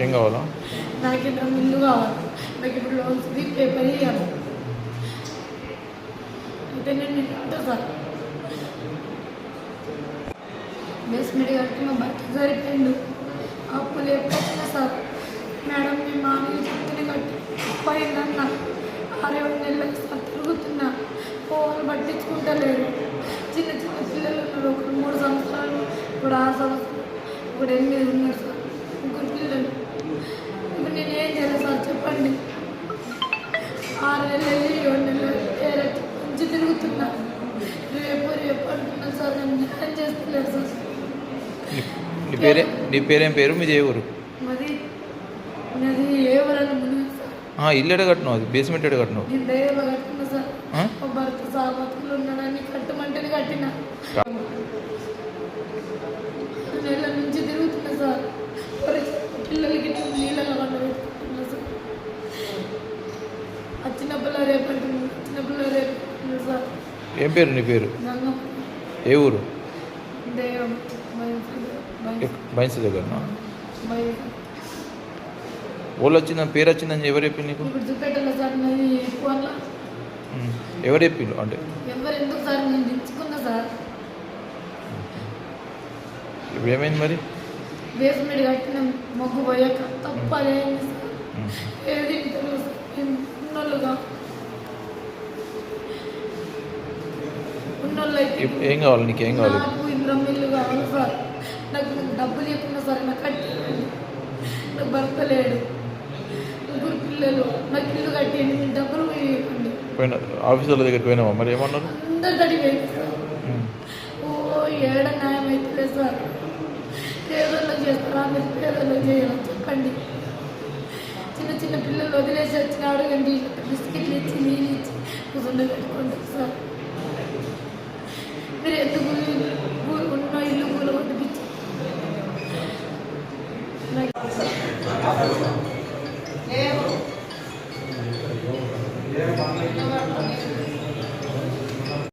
ఏం కావాలా? నాకు ఇంత ముందు కావాలి. నాకు ఇప్పుడు లోన్స్ది పేపర్ ఇవ్వాలి. అయితే నేను ఉంటా సార్. బేస్మెంట్ కట్టి మా భర్త సరిపోయిండు. అప్పులు ఎప్పుడు సార్ మేడం మీ మామూలు చెప్తూనే కట్టి పోయిందన్న 6-7 నెలలకు సార్ తిరుగుతున్నా. ఫోన్లు పట్టించుకుంటలేరు. చిన్న చిన్న పిల్లలు ఉన్నారు. ఒకరు 3 సంవత్సరాలు, ఇప్పుడు 6 సంవత్సరాలు, ఇప్పుడు 8 ఉన్నారు సార్. 3 పిల్లలు. ఇప్పుడు నేను ఏం చేయాలి సార్ చెప్పండి. 6 నెలలు 7 నెలలు నుంచి తిరుగుతున్నా. రేపు అంటున్నాను సార్. నన్ను న్యాయం చేస్తలేదు సార్. నీ పేరేం పేరు? మీది ఏ ఊరు? నాది ఏ ఊరని ముందు సార్. ఇల్లు ఎడ కట్టినావు? అది బేస్మెంట్ ఎడ కట్టినావు? నేను దయలో కట్టినా సార్. మా భర్త సార్ బతుకులు ఉన్నాడని కట్టమంటేనే కట్టినా. నెల నుంచి తిరుగుతున్నా సార్. పిల్లలకి నీళ్ళలో పండుకుంటున్నా సార్. చిన్నపిల్ల రేపంటున్నా సార్. ఏం పేరు నీ పేరు? గంగమ్మ. ఏ ఊరు? దేవం బైన్స్ దగ్గరనా? వాళ్ళు వచ్చిందని పేరు వచ్చిందని ఎవరు చెప్పింది నీకు? ఇప్పుడు చూపెట్టాలి సార్. నాది ఫోన్లో ఎవరు చెప్పిండు? అంటే ఎవరు ఎందుకు సార్? నేను దించుకున్నా సార్. ఇప్పుడు ఏమైంది మరి? బేస్మెంట్ కట్టిన మొగ్గు పోయాక తప్పలేండి సార్. ఏది ఉన్నోళ్ళుగా ఉన్నోళ్ళైతే ఏం కావాలి? నీకు ఏం కావాలి? నాకు ఇంద్రమిల్లు కావాలి సార్. నాకు డబ్బులు చెప్పిన సార్. నాకు కట్టి నాకు భర్త లేడు. 3 పిల్లలు. నాకు ఇల్లు కట్టేయండి. మీ డబ్బులు ఇవ్వండి. పోయిన ఆఫీసర్ల దగ్గరికి పోయినావా? మరి ఏమన్నారు? అందరు అడిగేది సార్. ఏడ న్యాయం అవుతుంది సార్. పేదల్లో చేస్తారా? మీరు పేదల్లో చేయాలి చెప్పండి. చిన్న చిన్న పిల్లలు వదిలేసి వచ్చిన అడగండి. బిస్కెట్లు ఇచ్చి నీళ్ళు ఇచ్చి కూర్చొని పెట్టుకుంటారు సార్. మీరు ఎందుకు ఉన్న ఇల్లు కూల కొట్టిపించి నాకు